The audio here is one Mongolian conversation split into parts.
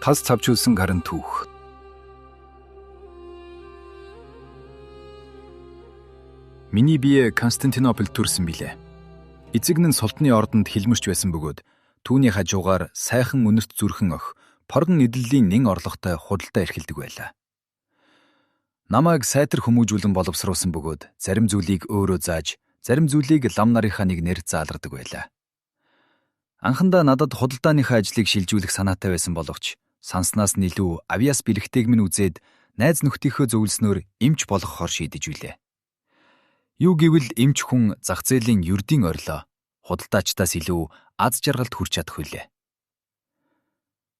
Тас цавчулсан гарын түүх. Миний бие Константинополд төрсөн билээ. Эцэг нь Султны ордонд хилмэрч байсан бөгөөд түүний хажуугаар сайхан үнэрт зүрхэн ох, поргон эдлэлийн нэн орлоготой худалдаа эрхэлдэг байлаа. Намайг сайтар хүмүүжүүлэн боловсруулсан бөгөөд зарим зүйлийг өөрөө зааж, зарим зүйлийг лам нарынхаа нэгнээр заалардаг байлаа. Анхандаа надад худалдааныхаа ажлыг шилжүүлэх санаатай байсан боловч санснаас нь илүү авьяас бэлэгтэйг минь үзээд найз нөхдийнхөө зөвлснөөр эмч болгохоор шийдэж билээ. Юу гэвэл эмч хүн зах зээлийн ердийн орилоо худалдаачдаас илүү аз жаргалд хүрч чадах хүлээ.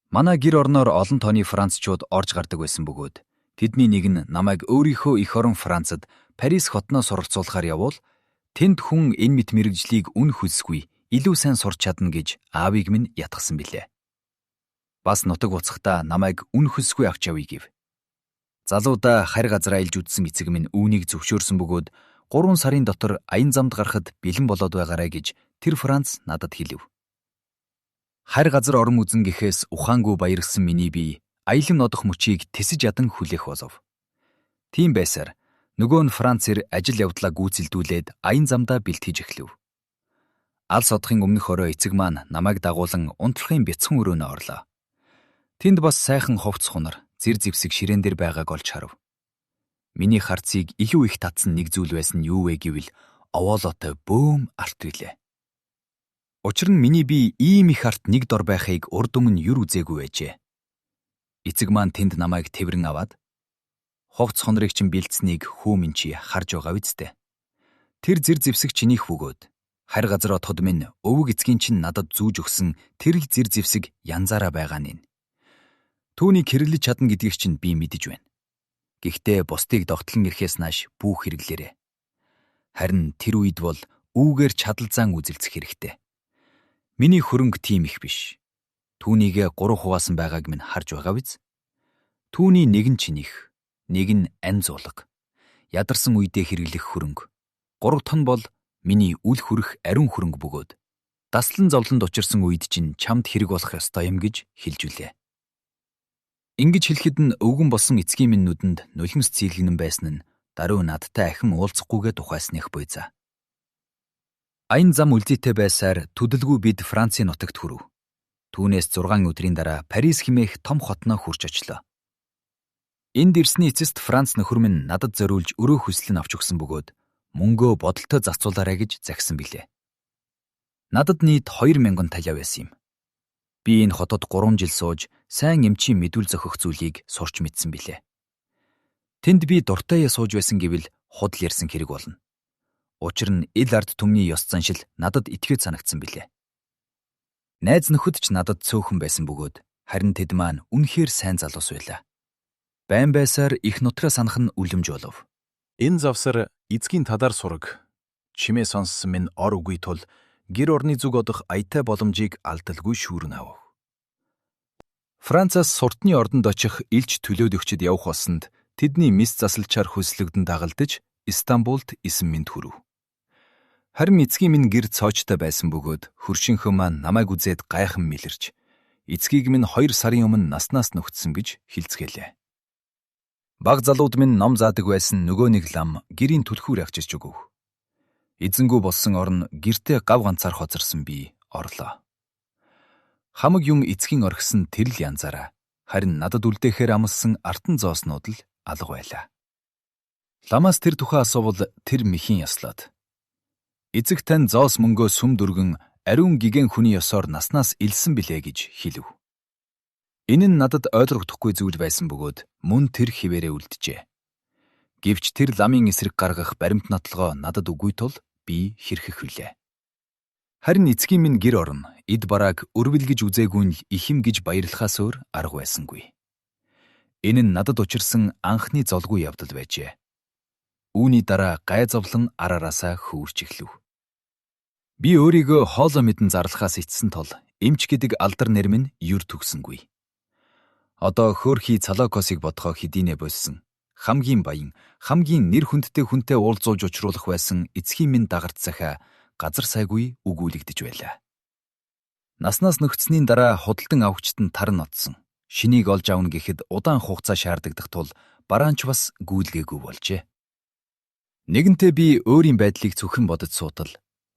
Манай гэр орноор олон тооны францчууд орж гардаг байсан бөгөөд тэдний нэг нь намайг өөрийнхөө эх орон Францад Парис хотноо суралцуулахаар явуул тэнд хүн энэ мэт мэрэгжлийг үн хөлсгүй илүү сайн сурч чадна гэж аавыг минь ятгсан билээ. Бас нутаг уцахтаа намайг үн хөлсгүй авч явъя гэв. Залуудаа харь газраа илж үдсэн эцэг минь үүнийг зөвшөөрсөн бөгөөд 3 сарын дотор аян замд гарахад бэлэн болоод байгаарай гэж тэр Франц надад хэлв. Харь газар орон үзэн гэхээс ухаангүй баярсан миний бие аялан нодох мөчийг тэсэж ядан хүлээх болов. Тийм байсаар нөгөө нь Францэр ажил явдлаа гүйцэлдүүлээд аян замдаа бэлтгэж эхлэв. Алс одохын өмнөх орой эцэг маань намайг дагуулan унтлагын бяцхан өрөөнө орлоо. Тэнд бас сайхан ховц хунар, зэр зэвсэг ширээн дээр байгааг олж харав. Миний харцыг илүү их татсан нэг зүйл байсан нь юу вэ гэвэл овоолоотой бөөм арт билээ. Учир нь миний бие ийм их арт нэг дор байхыг урд өмнө юр үзээгүй байжээ. Эцэг маань тэнд намайг тэврэн аваад ховц хонорыг чинь бэлдсэнийг хөөмин чи харж байгаа үсттэй. Тэр зэр зэвсэг чинийх бөгөөд харь газар отоход минь өвөг эцгийн чинь надад зүүж өгсөн тэр л зэр зэвсэг янзаараа байгаа нь. Түүнийг хэрлэж чадна гэдгийг чинь би мэдэж байна. Гэхдээ бусдыг догтлон ирэхээс нааш бүх хэрэглээрээ. Харин тэр үед бол үүгээр чадалзаан үзэлцэх хэрэгтэй. Миний хөрөнгө тийм их биш. Түүнийгээ 3 хуваасан байгааг минь харж байгаа биз? Түүний нэг нь чинийх, нэг нь ань зуулга. Ядарсан үедээ хэрэглэх хөрөнгө. 3 тон бол миний үл хүрэх ариун хөрөнгө бөгөөд даслан зовлонд учирсан үед чинь чамд хэрэг болох ёстой юм гэж хэлжүүлээ. Ингэж хэлэхэд нь өвгөн болсон эцгийн минь нүдэнд нулимс цэглэгнэн байсан нь даруй надтай ахин уулзахгүйгээ тухайсных буйзаа. Аян зам үлдээтэй байсаар төдөлгүй бид Францын нутагт хүрэв. Түүнээс 6 өдрийн дараа Парис хэмээх том хотноо хүрч очлоо. Энд ирсний эцэст Франц нөхөр минь надад зориулж өрөө хүсэл нь авч өгсөн бөгөөд мөнгөө бодолтой зарцуулаарай гэж загсан билээ. Надад нийт 2000 талиа байсан юм. Би энэ хотод 3 жил сууж сайн эмчийн мэдүүл зохих зүйлийг сурч мэдсэн билээ. Тэнд би дуртайя сууж байсан гэвэл худал ярьсан хэрэг болно. Учир нь ил ард түмний ёс заншил надад итгэж санагдсан билээ. Найз нөхөд ч надад цөөхөн байсан бөгөөд харин тэд маань үнэхээр сайн залуус байлаа. Байн байсаар их нутраа санах нь үлэмж болов. Энэ завсар эцгийн тадар сураг. Чимээ сонссон минь ор үгүй тул гэр орны зүг одох аятай боломжийг алдалгүй шүүрэн авав. Францаас Суртны ордонд очих илж төлөөд өгчөд явах болсонд тэдний мис засалчаар хөслөгдөн дагалдаж Истанбулд эсэн минь хүрв. Харин эцгийн минь гэр цоочтой байсан бөгөөд хөршинхөө маань намайг үзээд гайхан мэлэрч эцгийг минь 2 сарын өмнө наснаас нүхтсэн гэж хэлцгээлээ. Баг залууд минь ном заадаг байсан нөгөө нэг лам гэрийн түлхүүр авчирч өгөв. Эзэнгүү болсон орн гэртээ гав ганцаар хоцорсон би орлоо. Хамаг юм эцгийн орхисон тэрл янзаараа харин надад үлдээхээр амлсан артан зооснууд л алга байлаа. Ламаас тэр тухай асуувал тэр мэхийн яслаад. Эцэг тань зоос мөнгөө сүм дүргэн ариун гигэн хүний ёсоор наснаас илсэн билээ гэж хэлв. Энэ нь надад ойлгохдохгүй зүйл байсан бөгөөд мөн тэр хിവэрэ үлджээ. Гэвч тэр ламын эсрэг гаргах баримт нотлогоо надад үгүй тул би хэрхэх билээ. Харин эцгийн минь гэр орн эд барааг өрвөлгөж үзээгүй нь ихим гэж баярлахаас өөр арга байсангүй. Энэ нь надад учирсан анхны золгүй явдал байжээ. Үүний дараа гай зовлон арараасаа хөвөрч эхлэв. Би өөрийгөө хоолой мэдэн зарлахаас ичсэн тул эмч гэдэг алдар нэр минь юр төгсөнгүй. Одоо хөөрхий Цалокосыг бодохоо хэдийнэ болсон. Хамгийн баян, хамгийн нэр хүндтэй хүнтэй уулзуулж учруулах байсан эцгийн минь дагарт захиа газар сайгүй өгүүлэгдэж байлаа. Наснаас нөхцсний дараа худалдан авахчт нь таран нотсон. Шинийг олж авна гэхэд удаан хугацаа шаардагдах тул бараанч бас гүйлгээгүй болжээ. Нэгэнтээ би өөрийн байдлыг зөвхөн бодож суутал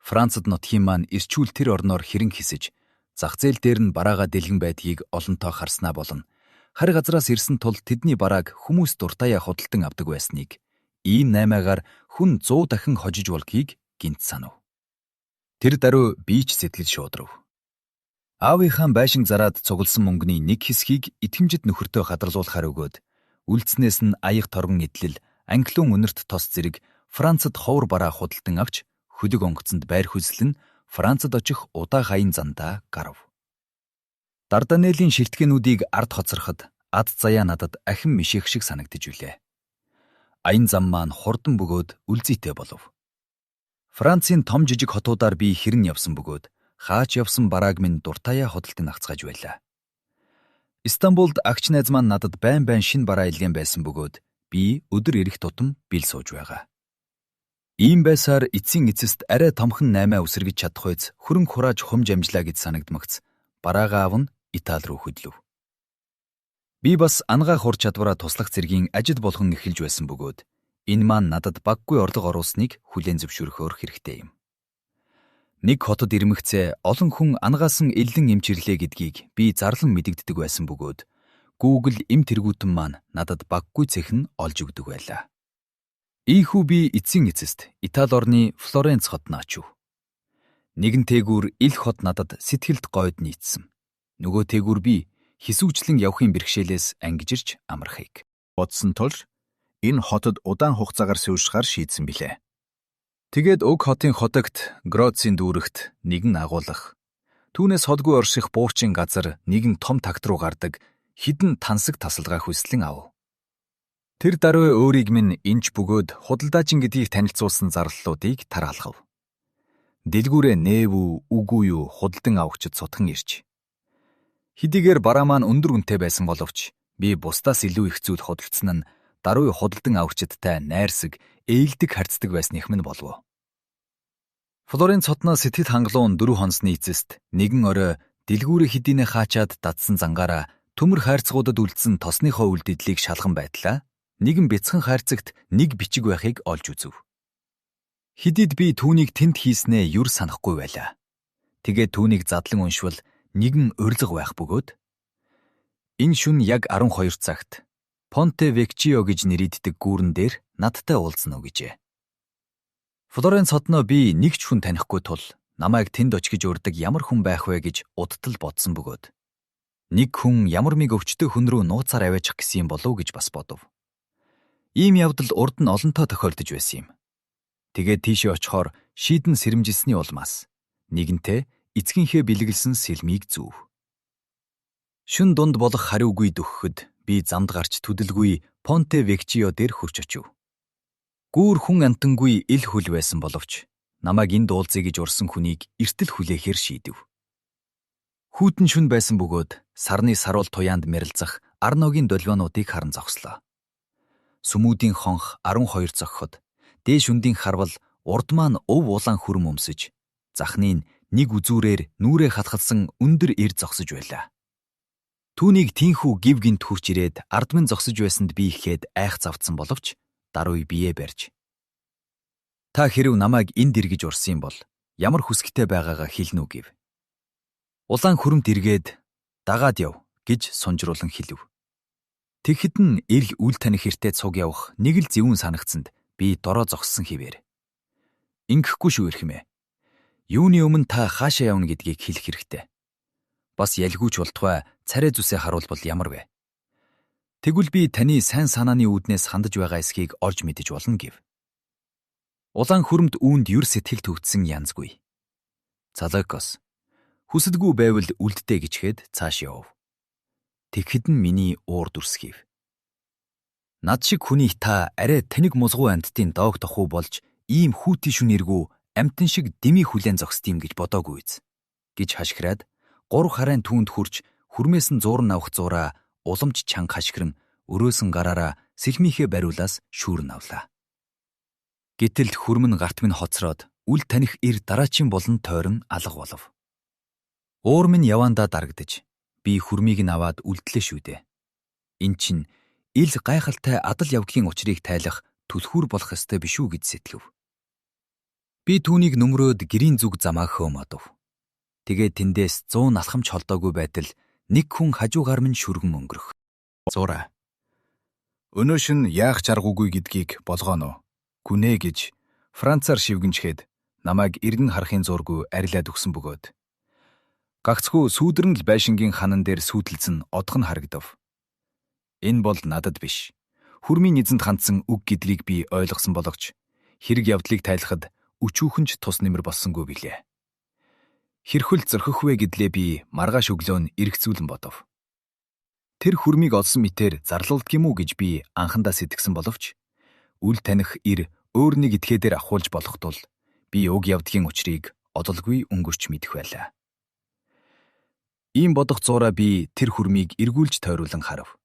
Францад нутгийн маань ирчүүл тэр орноор хэрэн хисэж зах зээл дээр нь бараагаа дэлгэн байдгийг олонтоо харснаа болно. Хар газраас ирсэн тул тэдний барааг хүмүүс дуртаяа худалдан авдаг байсныг, ийм 8-аар хүн 100 дахин хожиж болдгийг гинт санав. Тэр даруй би ч сэтгэл шуудрав. Аавынхаа байшин зараад цугласан мөнгөний нэг хэсгийг итгэмжит нөхөртөө хадгалуулахаар өгөөд, үлдснээс нь аяг торгон идэлэл, англиун үнэрт тос зэрэг Францад ховор бараа худалдан авч, хөлөг онгоцонд байр хүслэн Францад очих удаа хаян зандаа гарав. Дарданеллийн шилтгээнүүдийг ард хоцороход ад заяа надад ахин мишэх шиг санагдаж билээ. Аян зам маань хурдан бөгөөд үлзийтэй болов. Францын том жижиг хотуудаар би хэрэн явсан бөгөөд хаач явсан барааг минь дуртаяа худалдан авцгааж байлаа. Стамбулд агч найз маань надад байн шин бараа илгэн байсан бөгөөд би өдөр ирэх тутам бил сууж байгаа. Ийм байсаар эцсийн эцэст арай томхон 8 үсэргэж чадах үйц хөрөнгө хурааж хумж амжлаа гэж санагдмагц бараагаа авна Итали руу хөдлөв. Би бас ангаа хур чадвараа туслах зэргийн ажил болгон эхэлж байсан бөгөөд энэ маань надад баггүй орлого оруулсныг хүлээн зөвшөөрөхөөр хэрэгтэй юм. Нэг хотод ирмэгцээ олон хүн ангаасан эллен эмчирлээ гэдгийг би зарлан мэдэгддэг байсан бөгөөд Google эм тэргүүтэн маань надад баггүй цэхэн олж өгдөг байлаа. Ийхүү би эцсийн эцэст Итали орны Флоренц хотод очив. Нэгэн тээгүүр ил хот надад сэтгэлд гойд нийцсэн. Нөгөө тээгүүр би хисүүчлэн явахын бэрхшээлээс ангижирч амархыг бодсон тул энэ хотод удаан хугацаагаар суугахаар шийдсэн билээ. Тэгээд уг хотын хотогт Гроцийн дүүрэгт нэгэн агуулах, түүнээс ходгүй орших буурчин газар нэгэн том тагт руу гардаг хідэн тансаг тасалгаа хүслэн ав. Тэр даруй өөрийг минь энч бөгөөд худалдаажин гэдгийг танилцуулсан зарлалуудыг тараалхав. Дэлгүүрээ нээв үү, үгүй юу худалдан авахчид сутхан ирж. Хэдийгээр бараа маань өндөр үнэтэй байсан боловч би бусдаас илүү их зүйл худалдсан нь даруй худалдан авахчидтай найрсаг, ээлдэг харьцдаг байсных минь болов. Флоренц хотноос сэтгэл хангалуун 4 хоносны эцэст нэгэн орой дэлгүүрээ хэдийнэ хаачаад дадсан зангаараа төмөр хайрцагуудад үлдсэн тосныхоо үлдэдлийг шалган байтлаа нэгэн бяцхан хайрцагт нэг бичиг байхыг олж үзв. Хэдийд би түүнийг тэнд хийснээ юр санахгүй байлаа. Тэгээд түүнийг задлан уншвал нэгэн урилга байх бөгөөд энэ шөнө яг 12 цагт Понте Векчио гэж нэрийддэг гүүрэн дээр надтай уулзна уу гэжээ. Флоренц хотноо би нэг ч хүн танихгүй тул намайг тэнд очиж урддаг ямар хүн байх вэ гэж удтал бодсон бөгөөд нэг хүн ямар миг өвчтөй хүн рүү нууцаар аваачих гэсэн юм болов гэж бас бодов. Ийм явдал урд нь олонтоо тохиолдож байсан юм. Тэгээд тийшээ очихоор шийдэн сэрэмжилсний улмаас нэгэнтээ эцгийнхээ бэлгэлсэн сэлмийг зүүв. Шүн дунд болох хариугүй дөхөхөд би замд гарч төдөлгүй Понте Векчио дээр хурч очив. Гүүр хүн амтангүй ил хүл байсан боловч намайг энд уулзъя гэж урсан хүнийг эртэл хүлээхээр шийдэв. Хүүтэн шүн байсан бөгөөд сарны саруул туяанд мэрэлзах Арногийн долгионуудыг харан зогслоо. Сүмүүдийн хонх 12 зогход дээш үндийн харвал урд маань ув улаан хүрм өмсөж захныг нэг үзүүрээр нүрээ хатгалсан өндөр эр зогсож байлаа. Түүнийг тийхүү гив гинт хурч ирээд ардмын зогсож байсанд би ихэд айх завдсан боловч даруй бие барьж. Та хэрв намайг энд иргэж урсан юм бол ямар хүсэгтэй байгаагаа хэлнэ үү гэв. Улаан хүрэмт эргээд дагаад яв гэж сунжруулан хэлв. Тэгэхэд нь эрг үл таних хэртэй цуг явах нэг л зөвүүн санагцсанд би дороо зогссон хിവэр. Ингэхгүй шүү эрхмээ. Юуны өмнө та хаашаа явна гэдгийг хэлэх хэрэгтэй. Бас ялгүйч болтугай царай зүсээ харуулбал ямар вэ? Тэгвэл би таны сайн санааны үүднээс хандаж байгаа эсхийг олж мэдэж болно гэв. Улаан хүрэмт үүнд юр сэтгэл төгтсөн янзгүй. Цалакос хүсэлгүй байвал үлддэ гэчгээд цааш яв. Тэгэхэд нь миний уур дүрсхийв. Над шиг хүний та арай таниг музгуу амьтдын доог тохуу болж ийм хүүти шүнэргүү амтан шиг дими хүлэн зогсдийм гэж бодоогүй биз гэж хашгираад 3 харайн түүнд хурж хүрмээс нь зуурн авах зураа уламж чанга хашгиран өрөөсөн гараараа сэлмийнхээ бариулаас шүүрэн авлаа. Гэтэл хүрмэн гарт минь хоцроод үл таних ир дараачийн болон тойрон алга болов. Уур минь явандаа дарагдаж би хүрмийг нь аваад үлдлээ шүү дээ. Эн чинь ил гайхалтай адал явдлын учрыг тайлах түлхүүр болох ёстой биш үү гэж сэтгэв. Би түүнийг нөмрөөд гэрийн зүг замаа хөөмөдөв. Тэгээд тэндээс 100 алхамч холдоогүй байтал нэг хүн хажуугаар минь шүргэн өнгөрөх. Зураа. Өнөөш нь яах чаргуугүй гэдгийг болгооно. Гүнэ гэж Францаар шивгэнчгээд намайг эргэн харахын зургүй арилаад өгсөн бөгөөд. Гагцхүү сүүдэрн л байшингийн ханан дээр сүйтлэлцэн одох нь харагдав. Энэ бол надад биш. Хүрмийн эзэнт хандсан үг гэдгийг би ойлгосон боловч хэрэг явдлыг тайлахад өчүүхэн ч тус нэмэр болсонгүй билээ. Хэрхүүл зөрхөх вэ гэдлээ би маргааш өглөө нь эргцүүлэн бодов. Тэр хүрмийг олсон мэтээр зарлуулдаг юм уу гэж би анхандаа сэтгэсэн боловч үл таних ир өөр нэг этгээдээр ахуулж болох тул би уг явдгийн учрыг одолгүй өнгөрч мэдэх байлаа. Ийм бодох зуураа би тэр хүрмийг эргүүлж тойруулан харав.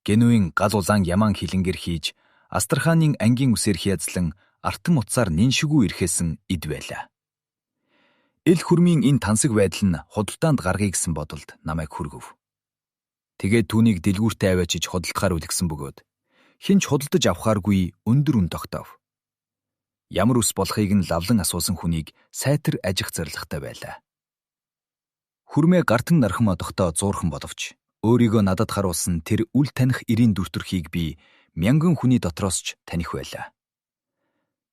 Генуийн гал улаан ямаан хилэнгэр хийж Астраханийн ангийн үсээр хязлан артан утсаар ниншгүй ирэхээсэн эд байлаа. Эл хүрмийн энэ тансаг байдал нь худалдаанд гаргая гэсэн бодолд намайг хүргэв. Тэгээд түүнийг дэлгүүртээ аваачиж худалдахаар үлгсэн бөгөөд хинч худалдаж авахааргүй өндөр үн тогтоов. Ямар ус болохыг нь лавлан асуусан хүнийг сайтар ажих зорилготой байлаа. Хүрмээ гартан нархан одохдоо зуурхан боловч өөрийгөө надад харуулсан тэр үл таних ирийн дүртүрхийг би мянган хүний дотроос ч таних байлаа.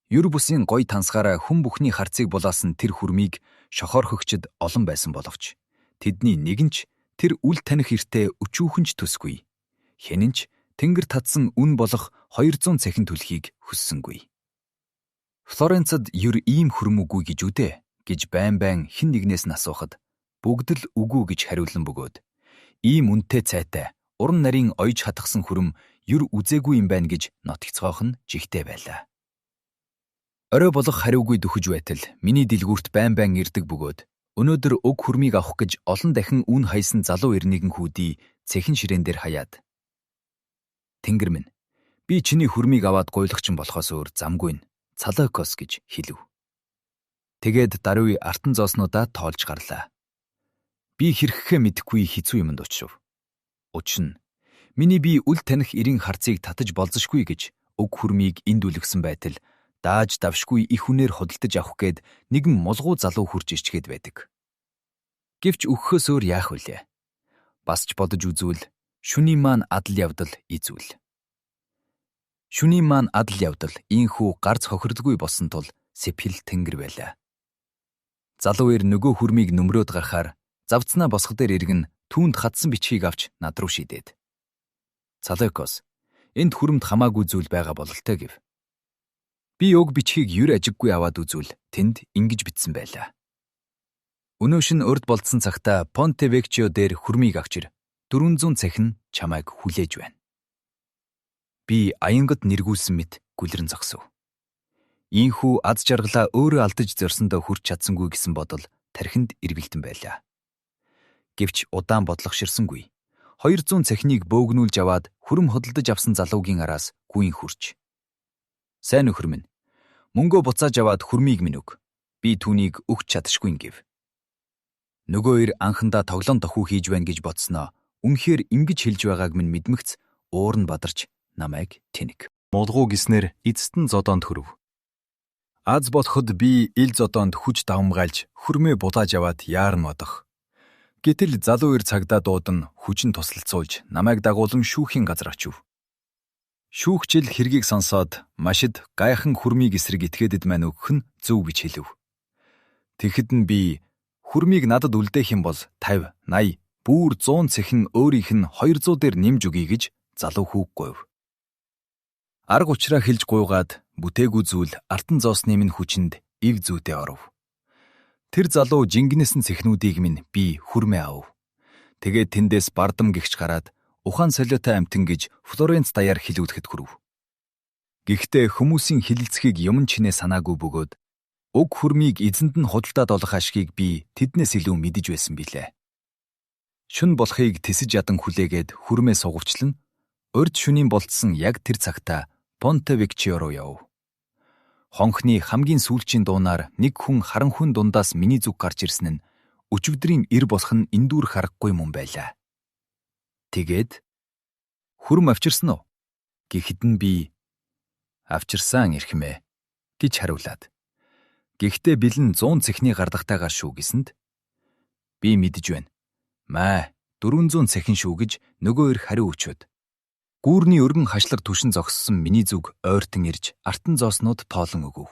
Юр бусын гой тансгаараа хүн бүхний харцыг булаасан тэр хүрмийг шохоор хөгчд олон байсан боловч тэдний нэгэн ч тэр үл таних эртээ өчүүхэн ч төсгүй. Хэнэн ч тэнгэр татсан үн болох 200 цахин түлхийг хүссэнгүй. Флоренцад юр ийм хүрм үгүй гэж үдэ гэж байн хэн нэгнээс нь асуухад бүгд л үгүй гэж хариулсан бөгөөд ийм үнэтэй цайтай уран нарийн ойж хатгсан хүрм юр үзээгүй юм байна гэж нотгцоох нь жигтэй байлаа. Орой болох хариугүй дөхөж байтал миний дэлгүүрт байн ирдэг бөгөөд өнөөдөр уг хүрмийг авах гэж олон дахин үн хайсан залуу эрнэгэн хүүдий цэхэн ширээн дээр хаяад "Тэнгэр минь, би чиний хүрмийг аваад гуйлагчин болохоос өөр замгүй нь Цалакос" гэж хэлв. Тэгээд даруй артан зооснуудаа тоолж гарлаа. Би хэрхэхээ мэдэхгүй хэцүү юмд очив. Учир нь миний би үл таних ирийн харцыг татаж болзошгүй гэж уг хүрмийг энд үлгсэн байтал дааж давшгүй их үнээр худалдаж авах гээд нэгэн мулгуу залуу хурж ичгээд байдаг. Гэвч өгөхөөс өөр яах вүлээ? Бас ч бодож үзвэл шүний маань адал явдал изүүл. Шүний маань адал явдал ийхүү гарц хохирдгүй болсон тул сэпхэл тэнгэр байлаа. Залуу ир нөгөө хүрмийг нөмрөөд гарахаар завцнаа босго дээр иргэн түүнд хатсан бичгийг авч над руу шидээд. "Цалакос, энд хүрмд хамаагүй зүйл байгаа бололтой" гэв. Би уг бичгийг юр ажиггүй аваад үзвэл тэнд ингэж бичсэн байлаа. "Өнөөш нь урд болдсон цагта Понте Векчио дээр хүрмийг авчир 400 цахин чамайг хүлээж байна." Би аянгад нэргүүлсэн мэт гүлрэн зогсов. Ийхүү аз жаргалаа өөрөө алдаж зорсондоо хүрч чадсангүй гэсэн бодол тархинд эргэлдэн байлаа. Гэвч удаан бодлогоширсангүй. 200 цахиныг бөөгнүүлж аваад хүрм хөдөлдөж авсан залуугийн араас гүйн хүрч. "Сайн нөхөр минь, мөнгөө буцааж аваад хүрмийг минь өг. Би түүнийг өгч чадшгүй" гэв. Нөгөө ир анхандаа тоглоом тохиу хийж байна гэж бодсноо үнэхээр ингэж хэлж байгааг минь мэдмэгц уур нь бадарч намайг тэнэг. Мулгуу гиснэр эцэст нь зодоонд хөрөв. Аз бодоход би ил зодоонд хүч давмгайлж хүрмээ булааж аваад яарн бодох. Гэтэл залуу ир цагдаа дуудан хүчин тусалцуулж намайг дагуулan шүүхийн газар очив. Шүүгчил хэргийг сонсоод машид гайхан хүрмийг эсрэг этгээдэд маань өгөх нь зөв гэж хэлв. Тэгэхэд нь би "Хүрмийг надад үлдээх юм бол 50, 80, бүр 100 цэхэн өөрийнх нь 200 дээр нэмж өгье" гэж залуу хүүг гуйв. Арга учраа хэлж гуйгаад бүтээгүй зүйл артан зоосны минь хүчинд ив зүйтэй оров. Тэр залуу жингнэсэн цэхнүүдийг минь би хүрмээ ав. Тэгээд тэндээс бардам гихч гараад ухаан солиотой амтэн гэж Флоренц даяар хилүүлэхэд хүрв. Гэхдээ хүмүүсийн хилэлцгийг юм чинээ санаагүй бөгөөд уг хүрмийг эзэнд нь худалдаад олох ашгийг би тэднээс илүү мэдэж байсан билээ. Шүн болохыг тэсэж ядан хүлээгээд хүрмээ сугавчлан урд шөнийн болтсон яг тэр цагта Понте Векчио руу яв. Хонхны хамгийн сүүлчийн дуунаар нэг хүн харанхуйн дундаас миний зүг гарч ирсэн нь өчигдрийн ир болох нь эндүүр харахгүй мөн байлаа. Тэгээд "Хүрм авчирсан уу?" гэхэд нь би "Авчирсан эрхмээ" гэж хариулаад. Гэхдээ бэлэн 100 цэхний гардагтайгаар шүү гэсэнд "Би мэдэж байна. Маа 400 цэхэн шүү" гэж нөгөө ир хариу өчөөд. Гүүрний өргөн хашлар түшин зогссон миний зүг ойртон ирж артан зооснууд тоолон өгөв.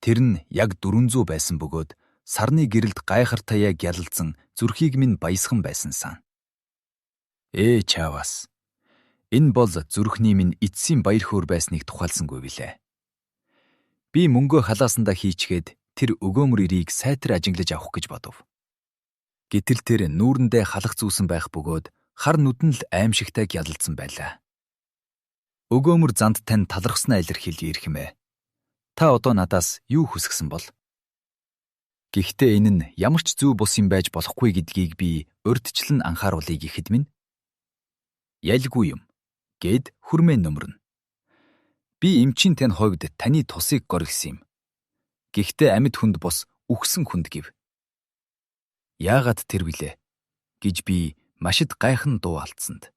Тэр нь яг 400 байсан бөгөөд сарны гэрэлд гайхартайяа гялалзан зүрхийг минь баясхан байсан сан. Чаавас. Энэ бол зүрхний минь эцсийн баяр хөөр байсныг тухайлсангүй билээ. Би мөнгөө халаасандаа хийчгээд тэр өгөөмөр ирийг сайтар ажиглаж авах гэж бодов. Гэтэл тэр нүүрэндээ халах зүүсэн байх бөгөөд хар нүдэн л аимшигтай гялалзсан байлаа. Өгөөмөр занд тань талархснаа илэрхийлж ирхмээ. Та одоо надаас юу хүсгсэн бол? Гэхдээ энэ нь ямар ч зөв бус юм байж болохгүй гэдгийг би урьдчилан анхааруулъя гэхэд минь ялгүй юм гэд хүрмээ нөмрөн. Би эмчийн тань хойгд таны тусыг горгисон юм. Гэхдээ амьд хүнд бус үхсэн хүнд гэв. Яагаад тэр билээ гэж би машид гайхан дуу алдсанд.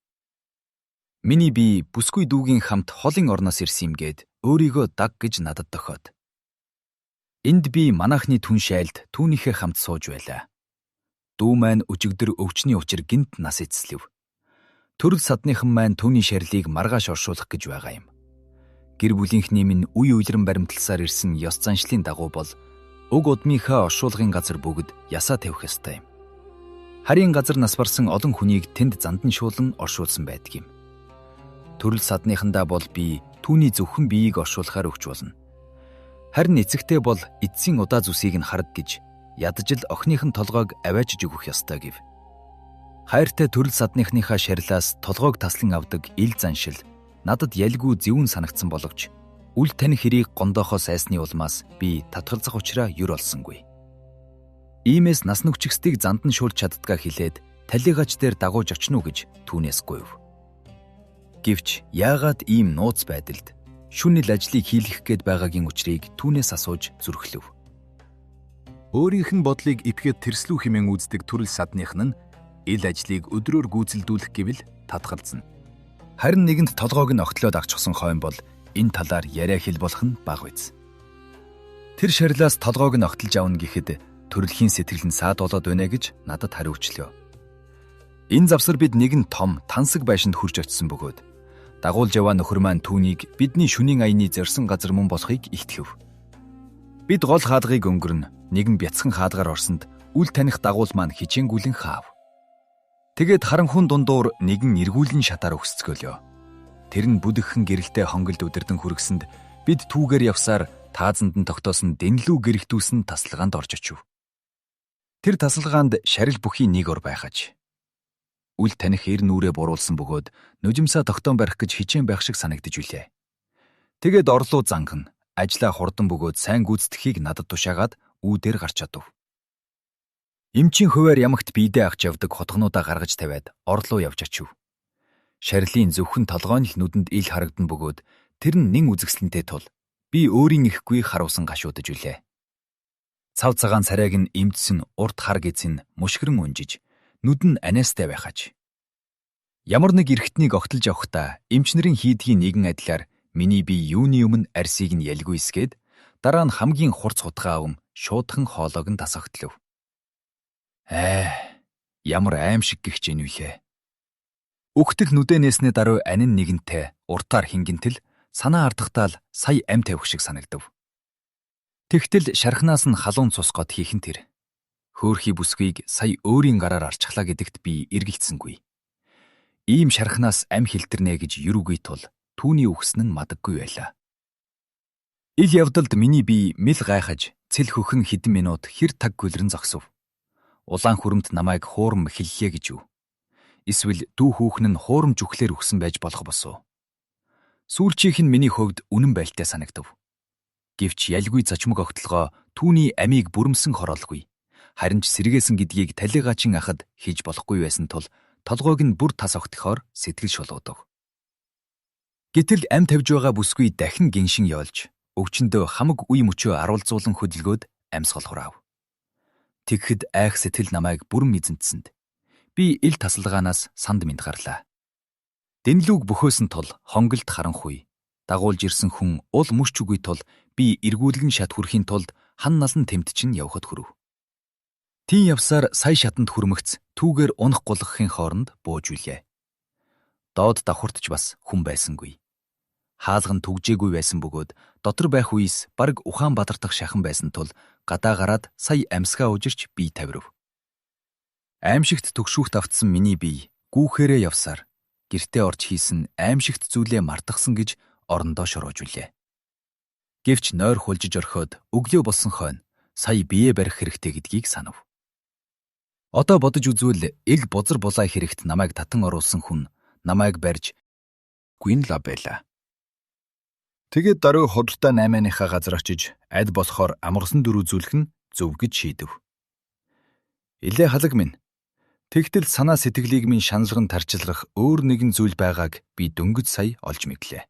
Миний би бүсгүй дүүгийн хамт холын орноос ирсэн юм гээд өөрийгөө даг гэж надад тохиод. Энд би манайхны түн шайлд түүнийхээ хамт сууж байлаа. Дүү маань өчигдөр өвчний учир гинт нас эцэслэв. Төрөл садныхан маань түүний шарилыг маргааш оршуулах гэж байгаа юм. Гэр бүлийнхний минь үе уйлран баримтласаар ирсэн ёс заншлын дагуу бол уг удмынхаа оршуулгын газар бүгд ясаа тавих ёстой юм. Харийн газар нас барсан олон хүнийг тэнд зандан шуулан оршуулсан байдаг юм. Төрөл садныхандаа бол би түүний зөвхөн биеийг оршуулахаар өгч болно. Харин эцэгтэй бол эцсийн удаа зүсийг нь хараг гэж ядаж л охиных нь толгойг аваажж өгөх ёстой гэв. Хайртай төрөл садныхныхаа шарилаас толгойг таслан авдаг ил заншил надад ялгүй зөвүүн санагдсан боловч үл таних хэрийг гондоохоо сайсны улмаас би татгалзах учраа юр олсонгүй. Иймээс нас нүгчгсдийг зандан шуулж чаддгаа хэлээд талигач дээр дагууж очно гэж түүнээс гуйв. Гэвч яагаад ийм нууц байдалд шүнэл ажлыг хийлгэх гээд байгаагийн учрыг түүнээс асууж зүрхлөв. Өөрийнх нь бодлыг ипгээд тэрслүү хэмээн үздэг төрөл садных нь ил ажлыг өдрөөр гүйцэлдүүлэх гэвэл татгалзна. Харин нэгэнд толгойг нь огтлоод агчсан хойно бол энэ талаар яриа хэл болох нь бага биз. Тэр шарилаас толгойг нь огтлж авна гэхэд төрөлхийн сэтгэл нь саад болоод байна гэж надад хариучлаа. Энэ завсар бид нэгэн том тансаг байшинд хурж очисон бөгөөд дагуулж яваа нөхөр маань түүнийг бидний шөнийн аяны зорьсон газар мөн болохыг илтгэв. Бид гол хаалгыг өнгөрнө, нэгэн бяцхан хаалгаар орсонд үл таних дагуул маань хичээнгүлэн хаав. Тэгээд харанхуун дундуур нэгэн эргүүлэн шатаар өгсцгөөлөө. Тэр нь бүдэгхэн гэрэлтэй хонголд өдөрдөн хүргэсэнд бид түүгээр явсаар таазанд нь тогтоосон дэнлүү гэрэлтүүлсэн тасалгаанд орж очив. Тэр тасалгаанд шарил бүхий нэг ор байхаж. Үл таних эр нүрээ буруулсан бөгөөд нүжимсаа тогтоон барих гэж хичээн байх шиг санагдаж билээ. Тэгээд орлуу занган ажлаа хурдан бөгөөд сайн гүйцэтгэхийг надад тушаагаад үүдээр гарч чадав. Эмчийн хуваар ямагт биедээ авч явдаг хотгонуудаа гаргаж тавиад орлуу явж очив. Шарилын зөвхөн толгой нь л нүдэнд ил харагдан бөгөөд тэр нь нэн үзэгсэлэнтэй тул би өөрийн ихгүй харуулсан гашуудаж үлээ. Цав цагаан царайг нь эмдсэн урт хар гэц нь мушгирэн унжиж нүд нь анаастай байхаж. Ямар нэг эрхтнийг огтлж авахдаа эмч нарын хийдгийн нэгэн адилаар миний бие юуны өмнө арсыг нь ялгүй эсгээд дараа нь хамгийн хурц хутгаа авам шуудхан хоолойг нь тасагтлав. Ямар аимшиг гихч энэ вүлээ. Өгтөл нүдэ нээснээ даруй анин нэгэнтэй уртаар хингэнтэл санаа ардахтаа л сая ам тавих шиг санагдав. Тэгтэл шархнаас нь халуун цусгод хийхэн тэр. Хөөхий бүсгүйг сая өөрийн гараар арчглаа гэдэгт би эргэлцсэнгүй. Ийм шархнаас ам хилтэрнэ гэж юрүгүй тул түүний үхсэн нь мадаггүй байлаа. Ил явдалд миний бие мэл гайхаж цэл хөхөн хэдэн минут хэр таг гүлрэн зогсов. Улаан хүрэмт намайг хуурам эхэллээ гэж юу? Эсвэл дүү хүүхэн нь хуурам жүхлээр үхсэн байж болох босоо. Сүүлчийнх нь миний хөвд үнэн байлтай санагдав. Гэвч ялгүй зочмог огтлогоо түүний амийг бүрэмсэн хороолгүй. Харин ч сэргээсэн гэдгийг талигачин ахад хийж болохгүй байсан тул толгойг нь бүр тас огтхоор сэтгэл шулуудав. Гэтэл ам тавьж байгаа бүсгүй дахин гиншин явуулж өвчнөдөө хамаг үе мөчөө аруулзуулан хөдөлгөөд амьсгал хурав. Тэгэхэд айх сэтгэл намайг бүрэн эзэнтсэнд. Би ил тасалгаанаас санд мэд гарлаа. Дэнлүүг бөхөөсөн тул хонголд харанхуй. Дагуулж ирсэн хүн ул мөшч үгүй тул би эргүүлгэн шат хүрхийн тулд хан налан тэмт чинь явхад хүрв. Тийм явсаар сая шатанд хүрмэгц түүгээр унах гулгахын хооронд бууж үлээ. Доод давхуртч бас хүн байсангүй. Хаалга нь түгжээгүй байсан бөгөөд дотор байх үеэс бараг Ухаанбаатар дахь шахан байсан тул гадаа гараад сая амьсгаа ужирч бие тавирв. Аимшигт төгшүүхт автсан миний бие гүүхээрээ явсаар гэртээ орж хийсэн аимшигт зүйлээ мартахсан гэж орондоо шороож үлээ. Гэвч нойр хулжиж орхиод өглөө болсон хойно сая бие барих хэрэгтэй гэдгийг санав. Одоо бодож үзвэл ил бузар булаа хэрэгт намайг татан оруулсан хүн намайг барьж гүнла байла. Тэгээд даруй худалдаа 8-ныхаа газар очиж аль болохоор амарсан дүр үзүүлэх нь зөв гэж шийдэв. Илээ халаг минь. Тэгтэл санаа сэтгэлийг минь шаналган тарчилгах өөр нэгэн зүйл байгааг би дөнгөж сая олж мэдлээ.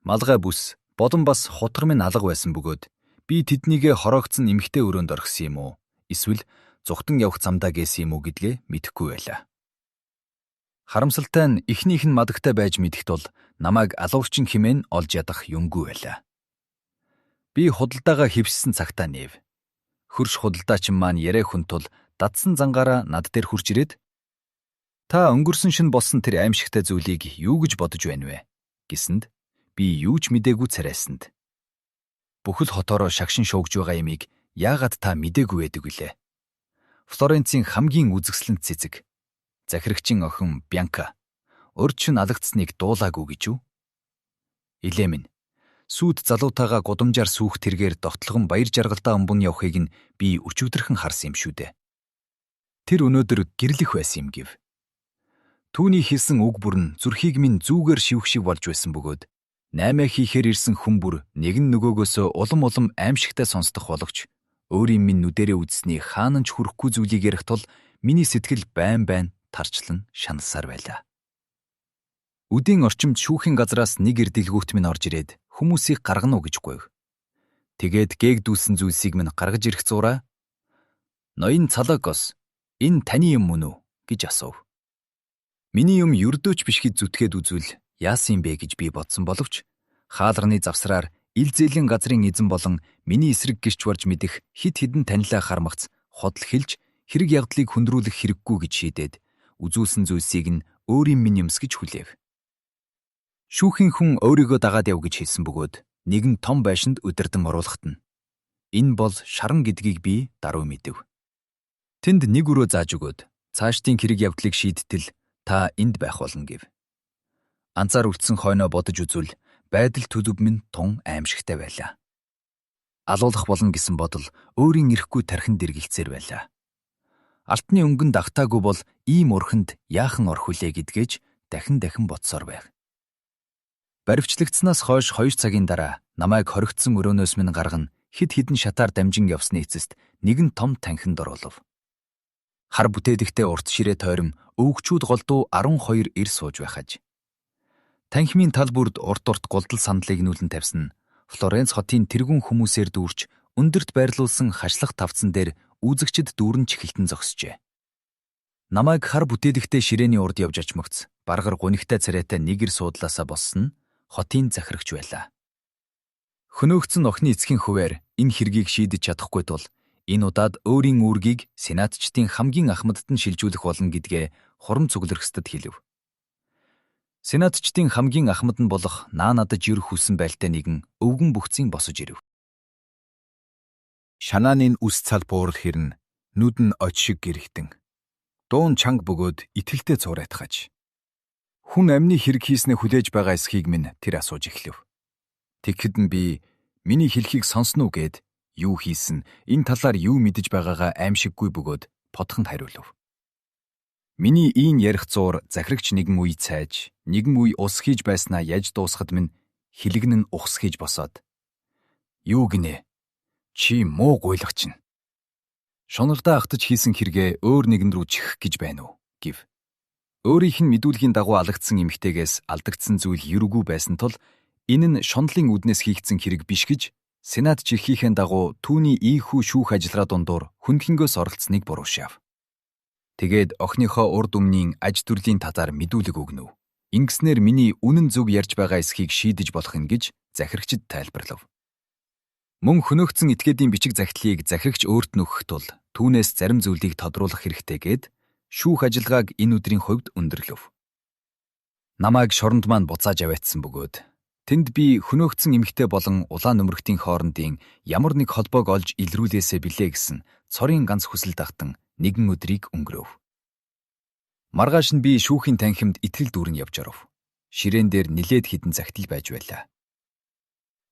Малгай бүс, бодон бас хутар минь алга байсан бөгөөд би тэднийгээ хороогдсон эмхтэй өрөөнд орхисон юм уу? Эсвэл зүхтэн явах замдаа гээсэн юм уу гэдгээ мэдэхгүй байлаа. Харамсалтай нь эхнийх нь мадагтай байж мэдэх тул намайг алуурчин хэмээн олж ядах юмгүй байлаа. Би худалдаагаа хэвшсэн цагтаа нээв. Хөрш худалдаачин маань яриа хүн тул дадсан зангаараа над дээр хурж ирээд та өнгөрсөн шин болсон тэр аимшигтай зүйлийг юу гэж бодож байна вэ гэсэнд би юу ч мдээгүй царайсанд. Бүхэл хотоороо шагшин шуугж байгаа ямиг яагаад та мдээгүй байдаг вүлээ? Флоренцийн хамгийн үзэсгэлэнт цэцэг захирагчин охин Бянка өрчин алагдсныг дуулаагүй гэж үү? Илээ минь. Сүйд залуутайгаа гудамжаар сүүх тэргээр довтлогон баяр жаргалдаа өмбөн явахыг нь би өчигдөрхөн харсан юм шүү дээ. Тэр өнөөдөр гэрлэх байсан юм гэв. Түүний хэлсэн үг бүр нь зүрхийг минь зүүгээр шивх шиг болж байсан бөгөөд 8 хийхээр ирсэн хүн бүр нэгэн нөгөөгөөсөө улам аимшигтай сонсдох боловч өөрийн минь нүдэрээ үзсний хаанан ч хүрэхгүй зүйлийг ярих тул миний сэтгэл байн тарчлан шаналсаар байлаа. Үдийн орчимд шүүхийн газраас нэг эрдэлгүүт минь орж ирээд хүмүүсийг гаргана уу гэж гуйв. Тэгээд гээгдүүлсэн зүйлсийг минь гаргаж ирэх зураа "Ноён Цалагос, энэ таны юм мөн үү?" гэж асуув. Миний юм ердөөч биш гэж зүтгээд үзвэл яасан юм бэ гэж би бодсон боловч хаалганы завсраар ил зээлийн газрын эзэн болон миний эсрэг гэрч барж мэдэх хид хідэн танилаа хармагц ходол хэлж хэрэг явдлыг хөндрүүлэх хэрэггүй гэж шийдээд үзүүлсэн зүйлсийг нь өөрийн минь юмс гэж хүлээв. Шүүхийн хүн өөрийгөө дагаад яв гэж хэлсэн бөгөөд нэгэн том байшинд удирдан оруулахт нь энэ бол шаран гэдгийг би даруй мэдэв. Тэнд нэг өрөө зааж өгөөд цаашдын хэрэг явдлыг шийдтэл та энд байх болно гэв. Анцаар үлдсэн хойноо бодож үзвэл байдал төлөв минь тун аимшигтай байлаа. Алуулах болно гэсэн бодол өөрийн ирэхгүй тархинд дэргэлцээр байлаа. Алтны өнгөнд дагтаагүй бол ийм урхинд яахан орх үлээ гэдгээч дахин бодсоор байв. Баривчлагдсанаас хойш 2 цагийн дараа намайг хоригдсон өрөөнөөс минь гарган хид хідэн шатаар дамжин явсны эцэст нэгэн том танхинд оруулав. Хар бүтээдэгтэй урт ширээ тойрон өвгчүүд голдуу 12 ир сууж байхаж. Танхимын тал бүрд урт голдол сандлыг нүүлэн тавьсан Флоренц хотын тэргүүн хүмүүсээр дүүрч өндөрт байрлуулсан хашлах тавцан дээр үзэгчд дүүрэн чихэлтэн зогсжээ. Намайг хар бүтээдэгтэй ширээний урд явж очмогц баргар гунигтай царайтай нэг ир суудлаасаа боссон нь хотын захирагч байлаа. Хөнөөгцөн охины эцгийн хуваар энэ хэргийг шийдэж чадахгүй тул энэ удаад өөрийн үүргийг сенатчдын хамгийн ахмадд нь шилжүүлэх болно гэдгээ хурам цуглархсдад хэлв. Сенатчдын хамгийн ахмад нь болох наанадаж ерөх хүссэн байлтай нэгэн өвгөн бүхцийн босож ирв. Шанааны үс цал буурал хэрн нүд нь оч шиг гэрхтэн. Дуун чанга бөгөөд итгэлтэй цуурайтгаж. Хүн амны хэрэг хийснээ хүлээж байгаа эсхийг минь тэр асууж эхлэв. Тэгэхэд нь би миний хэлхийг сонсно уу гэд юу хийсэн, энэ талаар юу мэдэж байгаагаа аимшиггүй бөгөөд подхонд хариулв. Миний ийм ярих зуур захирагч нэгэн үе цайж, нэгэн үе ус хийж байснаа яж дуусахад минь хилэгн нь ухс хийж босоод. Юу гинэ? Чи муу гуйлагч нь. Шунардаа ахтаж хийсэн хэрэгээ өөр нэгэн рүү чихэх гэж байна уу? Гэв. Өөрийнх нь мэдүүлгийн дагуу алагдсан эмэгтэйгээс алдагдсан зүйл ерөөгүй байсан тул энэ нь шунлын үднэс хийгдсэн хэрэг биш гэж Сенат чихийнхээ дагуу түүний ийхүү шүүх ажиллагаа дундуур хүндхэнгөөс оролцсныг буруушаав. Тэгээд охиныхоо урд өмнийн аж төрлийн татаар мэдүүлэг өгнөв. Ингэснээр миний үнэн зөв ярьж байгаа эсхийг шийдэж болох нь гэж захирагчид тайлбарлав. Мөн хөнөөгдсөн этгээдийн бичиг захидлыг захирагч өөрт нь өгөх тул түүнээс зарим зүйлийг тодруулах хэрэгтэй гээд шүүх ажиллагааг энэ өдрийн хувьд өндөрлөв. Намайг шоронд маань буцааж аваатсан бөгөөд тэнд би хөнөөгдсөн эмэгтэй болон улаан нөмрөгтийн хоорондын ямар нэг холбоог олж илрүүлээсэ билээ гэсэн цорын ганц хүсэл дагтан нэгэн өдрийг өнгөрөв. Маргааш нь би шүүхийн танхимд итгэл дүүрэн явж оров. Ширээн дээр нилээд хідэн захидал байж байлаа.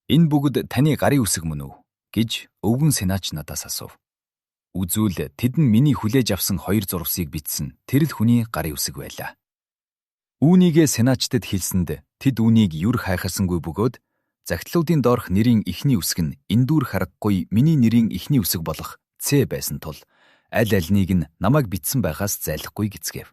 Энэ бүгд таны гарын үсэг мөн үү гэж өвгөн сенаач надаас асуув. Үзвэл тэд нь миний хүлээж авсан 2 зурвасыг бичсэн тэр л хүний гарын үсэг байлаа. Үүнийгээ сенаачдад хэлсэнд тэд үүнийг юр хайхарсангүй бөгөөд захидлуудын доорх нэрийн эхний үсэг нь эндүүр харахгүй миний нэрийн эхний үсэг болох Ц байсан тул аль альнийг нь намайг бичсэн байхаас зайлахгүй гэцгээв.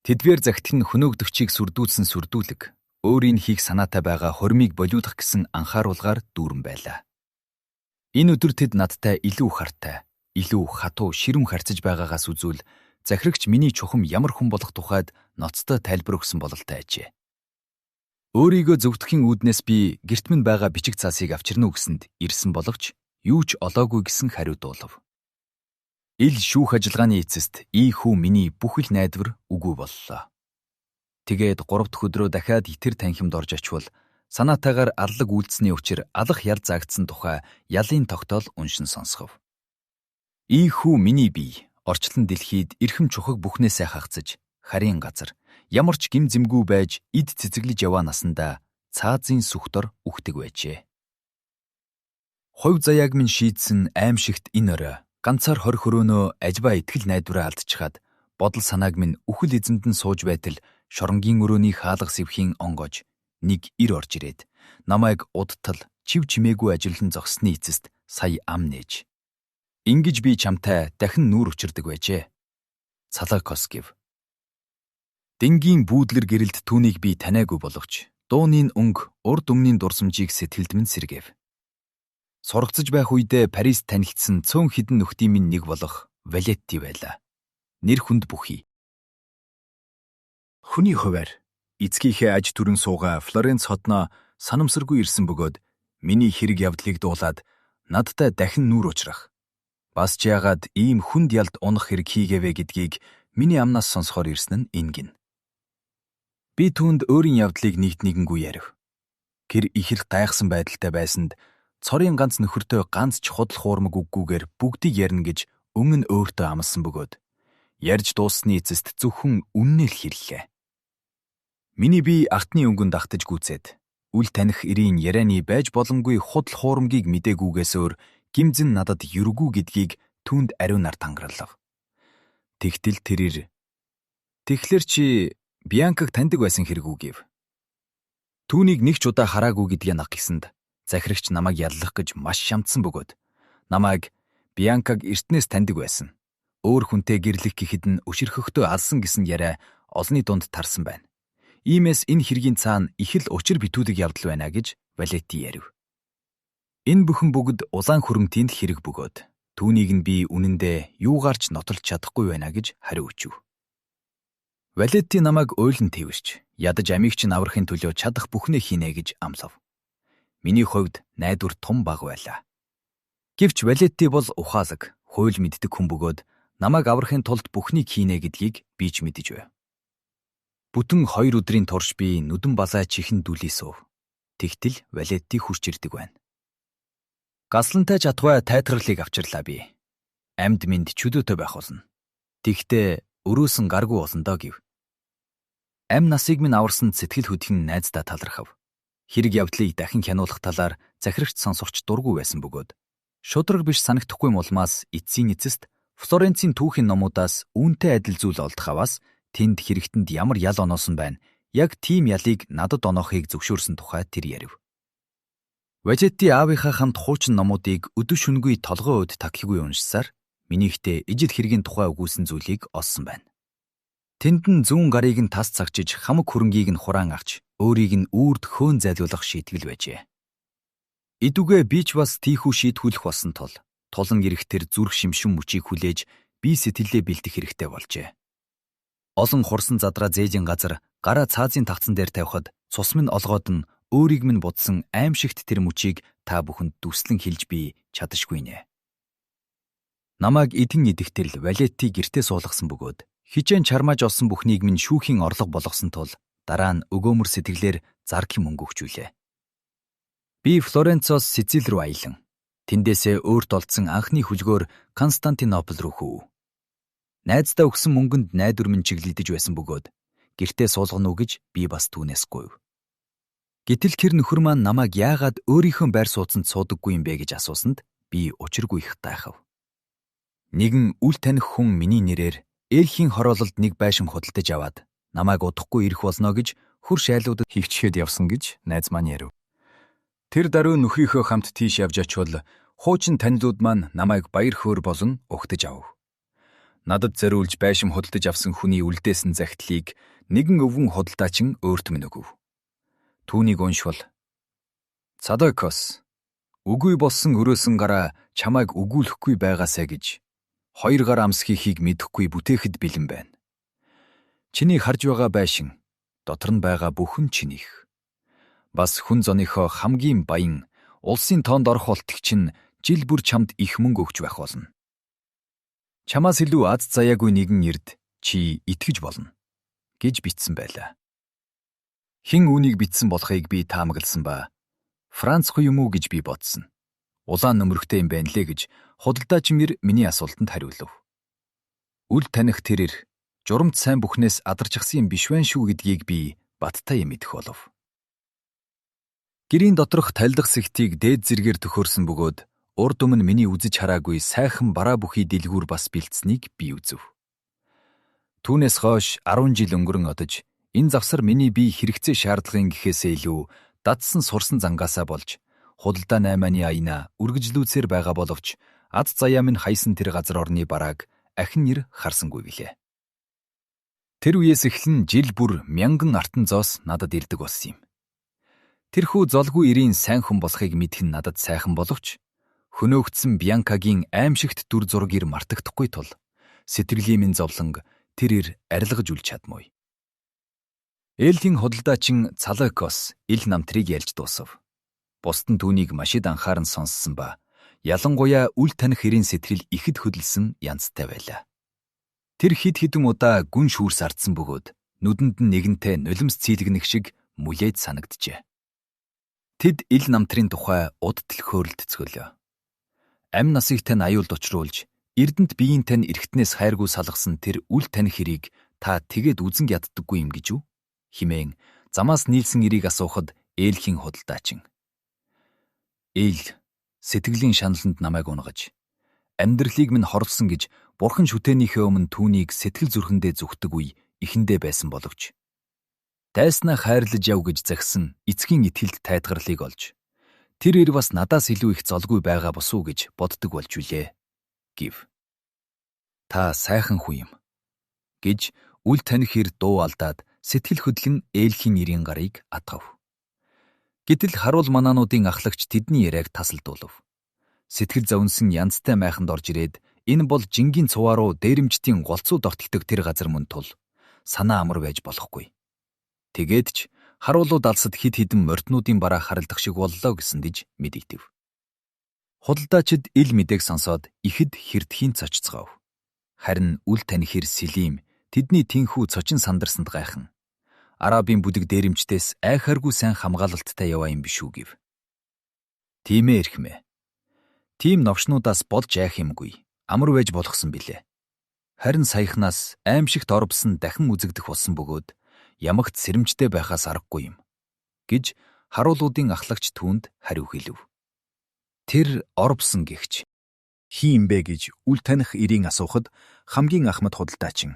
Тэдгээр захидал нь хөнөөгдөгчийг сүрдүүлсэн сүрдүүлэг, өөрийн хийх санаатай байгаа хормыг болиулах гэсэн анхааруулгаар дүүрэн байлаа. Энэ өдөр тэд надтай илүү хартай, илүү хатуу ширүүн харьцаж байгаагаас үзвэл захирагч миний чухам ямар хүн болох тухайд ноцтой тайлбар өгсөн бололтой ажээ. Өөрийгөө зөвтгөхийн үүднээс би гэрт минь байгаа бичиг цаасыг авчирна гэсэнд ирсэн боловч юу ч олоогүй гэсэн хариу дуулав. Ил шүүх ажиллагааны эцэст ийхүү миний бүх л найдвар үгүй боллоо. Тэгээд 3 дахь өдрөө дахиад итэр танхимд орж очивол санаатаагаар аллаг үйлдсэний учир алах ял заагдсан тухай ялын тогтоол уншин сонсгов. Ийхүү миний бие орчлон дэлхийд эрхэм чухаг бүхнээсээ хагацж харийн газар ямар ч гим зэмгүй байж эд цэцэглэж яваа насандаа цаазын сүхтор үхдэг байжээ. Ховь заяаг минь шийдсэн аимшигт энэ орой ганцаар 20 хөрөөнөө ажбаа итгэл найдвараа алдчихад бодол санааг минь үхэл эзэнд нь сууж байтал шоронгийн өрөөний хаалга сэвхийн онгож нэг ир орж ирээд намайг удтал чив чимээгүй ажилхан зогссны эцэст сая ам нээж. Ингэж би чамтай дахин нүүр учирдаг байжээ. Цалакос гэв. Дэнгийн бүүдлэр гэрэлд түүнийг би таниагүй боловч дууны өнг урд өмнгийн дурсамжийг сэтгэлд минь сэргээв. Сургацж байх үедээ Парист танигдсан цөөн хідэн нөхдийн минь нэг болох Валетти байлаа. Нэр хүнд бүхий. Хүний хуваар эцгийнхээ аж түрэн суугаа Флоренц хотноо санамсаргүй ирсэн бөгөөд миний хэрэг явдлыг дуулаад надтай дахин нүүр учрах. Бас ч яагаад ийм хүнд ялд унах хэрэг хийгээвэ гэдгийг миний амнаас сонсохоор ирсэн нь энэ гин. Би түүнд өөрийн явдлыг нэгэнгүй ярив. Гэр ихэр гайхсан байдалтай байсанд цорын ганц нөхөртөө ганц ч худал хуурмаг үггүйгээр бүгдийг ярина гэж өмнө нь өөртөө амласан бөгөөд ярьж дууссаны эцэст зөвхөн үннээ л хэллээ. Миний бие артны өнгөнд давтаж гүйцээд үл таних эрийн ярианы байж боломгүй худал хуурмгийг мдэггүйгээс өөр гимзэн надад юргүй гэдгийг түүнд ариунаар тангарлав. Тэгтэл тэрээр "Тэгэхээр чи Бианкаг таньдаг байсан хэрэг үү?" гэв. Түүнийг нэг ч удаа хараагүй гэдгээ наг гэсэнд захирагч намайг яллах гэж маш шамдсан бөгөөд намайг Бианкаг эртнээс таньдаг байсан. Өөр хүнтэй гэрлэх гэхэд нь өширхөхдөө алсан гэсэн яриа олонний дунд тарсан байна. Иймээс энэ хэргийн цаана их л учир битүүдэг явдал байна гэж Валетти ярив. Энэ бүхэн бүгд улаан хөрөмтийн хэрэг бөгөөд түүнийг нь би үнэндээ юугаарч нотолж чадахгүй байна гэж хариу өчөв. Валетти намайг ойлон твэрч ядаж амигч нь аврахын төлөө чадах бүхнээ хийнэ гэж амлав. Миний хувьд найдвар том баг байлаа. Гэвч Валетти бол ухаалаг, хууль мэддэг хүн бөгөөд намайг аврахын тулд бүхнийг хийнэ гэдгийг би ч мэдэж байв. Бүтэн 2 өдрийн турш би нүдэн балай чихэн дүлий суув. Тэгтэл Валетти хурж ирдэг байна. Гаслантай чадвай тайтралыг авчирлаа би. Амьд минд чөлөөтэй байх болно. Тэгтээ өрөөсөн гаргүй болно доо гэв. Ам насыг минь аварсанд сэтгэл хөдлөн найздаа талархав. Хэрэг явдлыг дахин хянуулах талаар захирагч сонсогч дургүй байсан бөгөөд шудраг биш санагдахгүй мулмаас эцсийн эцэст Флоренцийн түүхийн номуудаас үүнтэй адил зүйл олдохаваас тэнд хэрэгтэнд ямар ял оноосон байна. Яг тийм ялыг надад оноохыг зөвшөөрсөн тухай тэр ярив. Валетти аавынхаа хамт хуучин номуудыг өдөө шөнөгүй толгой өд такхигүй уншсаар минийхтэй ижил хэргийн тухай өгүүлсэн зүйлийг олсон байна. Тэнд нь зүүн гарыг нь тас цагчиж хамаг хөрөнгийг нь хураан авч өөрийг нь үрд хөөн зайлуулах шийтгэл байжээ. Идүгэ би ч бас тийхүү шийтгүүлэх болсон тул тулан ирэх тэр зүрх шимшин мөчийг хүлээж би сэтгэлээ бэлдэх хэрэгтэй болжээ. Олон хурсан задраа зээжин газар гараа цаазын тавцан дээр тавихад цус минь олгоод нь өөрийг минь будсан аимшигт тэр мөчийг та бүхэнд дүслэн хэлж би чадашгүй нэ. Намайг эдэн идэхтэл Валетти гэртээ суулгасан бөгөөд хичээн чармааж олсон бүхнийг минь шүүхийн орлого болгосон тул дараа нь өгөөмөр сэтгэлээр зардлан мөнгө өгчүүлээ. Би Флоренцоос Сицил рүү аялан тэндээсээ өөрт олдсон анхны хөлгөөр Константинопол руу хөөв. Найздаа өгсөн мөнгөнд найдвар минь чиглэгдэж байсан бөгөөд гэртээ суулгана уу гэж би бас түүнээс гуйв. Гэтэл тэр нөхөр маань намайг яагаад өөрийнхөө байр сууцанд суудаггүй юм бэ гэж асуусанд би учиргүй их гайхав. Нэгэн үл таних хүн миний нэрээр ээлхийн хороололд нэг байшин худалдаж аваад намайг удахгүй ирэх болно гэж хөр шайлуудад хөвчгээд явсан гэж найз маань ярив. Тэр даруй нөхрийнхөө хамт тийш явж очивол хуучин танилуд маань намайг баяр хөөр болон угтаж авав. Надад зориулж байшин худалдаж авсан хүний үлдээсэн захидлыг нэгэн өвгөн худалдаачин өөрт минь өгөв. Түүнийг уншвал "Цадокос, үгүй болсон өрөөсөн гараа чамайг өгүүлэхгүй байгаасай" гэж 2 гар амсхийхийг мэдэхгүй бүтээхэд бэлэн байна. Чиний харж байгаа байшин, дотор нь байгаа бүхэн чинийх. Бас хүн зоныхоо хамгийн баян улсын тоонд орох болтыг чинь жил бүр чамд их мөнгө өгч байх болно. Чамаас илүү аз заяагүй нэгэн эрд чи итгэж болно гэж бичсэн байлаа. Хэн үүнийг бичсэн болохыг би таамагласан ба Франц хүн юм уу гэж би бодсон. Улаан нөмрөгтэй юм байна лээ гэж худалдаач мэр миний асуултанд хариулав. Үл таних тэрэр журамт сайн бүхнээс адарчсан юм биш вэ шүү гэдгийг би баттай мэдэх болов. Гэрийн доторх талдах сэгтийг дээд зэргээр төхөөрсөн бөгөөд урд өмнө миний үзэж хараагүй сайхан бараа бүхий дэлгүүр бас бэлдсэнийг би үзв. Түүнээс хойш 10 жил өнгөрөн одож энэ завсар миний бие хэрэгцээ шаардлагын гэхээсээ илүү дадсан сурсан зангаасаа болж худалдаа 8-ны аяна үргэлжлүүлсээр байгаа боловч аз заяа минь хайсан тэр газар орны барааг ахин нэр харсангүй билээ. Тэр үеэс эхлэн жил бүр мянган артан зоос надад ирдэг болсон юм. Тэрхүү золгүй ирийн сайн хүн болохыг мэдэх нь надад сайхан боловч хөнөөгдсөн Бьянкагийн аимшигт дүр зургийг мартагдахгүй тул сэтгэлийн минь зовлонг тэр ир арилгаж үл чадмгүй. Ээлхийн худалдаачин Цалакос ил намтрыг ялж дуусав. Бусд нь түүнийг машид анхааран сонссон ба ялангуяа үл таних ирийн сэтгэл ихэд хөдөлсөн янзтай байлаа. Тэр хид хідэн удаа гүн шүүрс ардсан бөгөөд нүдэнд нь нэгэнтээ нулимс цийлгэнэх шиг мүлээд санагджээ. Тэд ил намтрын тухай удтал хөөрөлдөцгөлөө. Амь насыг тань аюулд учруулж, эрдэнэт биеийн тань эргэтнээс хайргүй салгасан тэр үл таних хэрийг та тэгээд үзэн яддаггүй юм гэж үү? Химэн замаас нийлсэн ирийг асуухад ээлхийн худалдаачин. Ээл сэтгэлийн шаналнд намайг унгаж, амьдралыг минь хорлсон гэж бурхан шүтээнийхээ өмнө түүнийг сэтгэл зүрхэндээ зүгтдэг үе эхэндээ байсан боловч дайснаа хайрлаж яв гэж загсан эцгийн итгэлд тайлгарлыг олж тэр ир бас надаас илүү их золгүй байгаа босуу гэж боддог болж үлээ гэв. Та сайхан хүн юм гэж үл таних ир дуу алдаад сэтгэл хөдлөн ээлхийн ирийн гарыг атгав. Гэтэл харуул манаануудын ахлагч тэдний яриаг тасалдуулав. Сэтгэл зовнсон янзтай майханд орж ирээд энэ бол жингийн цуваа руу дээрэмжтийн голцууд ортгдог тэр газар мөн тул санаа амар байж болохгүй. Тэгээд ч харуулууд алсад хид хідэн морднуудын бараа харалдах шиг боллоо гэсэн дэж мэдэгдэв. Худалдаачид ил мэдээг сонсоод ихэд хэрдхийн цочцгов. Харин үл таних хэр сэлим тэдний тэнхүү цочин сандарсанд гайхан. Арабын бүдэг дээрэмчтээс айхааргүй сайн хамгаалалттай яваа юм биш үү гэв. Тийм ээ эрхмээ. Тим новшнуудаас болж айх юмгүй. Амар байж болохсон билээ. Харин саяхнаас аимшигт орбсон дахин үзэгдэх болсон бөгөөд ямагт сэрэмжтэй байхаас аргагүй юм гэж харуулуудын ахлагч түүнд хариу хэлв. Тэр орбсон гэгч хий юм бэ гэж үл таних ирийн асуухад хамгийн ахмад худалдаачин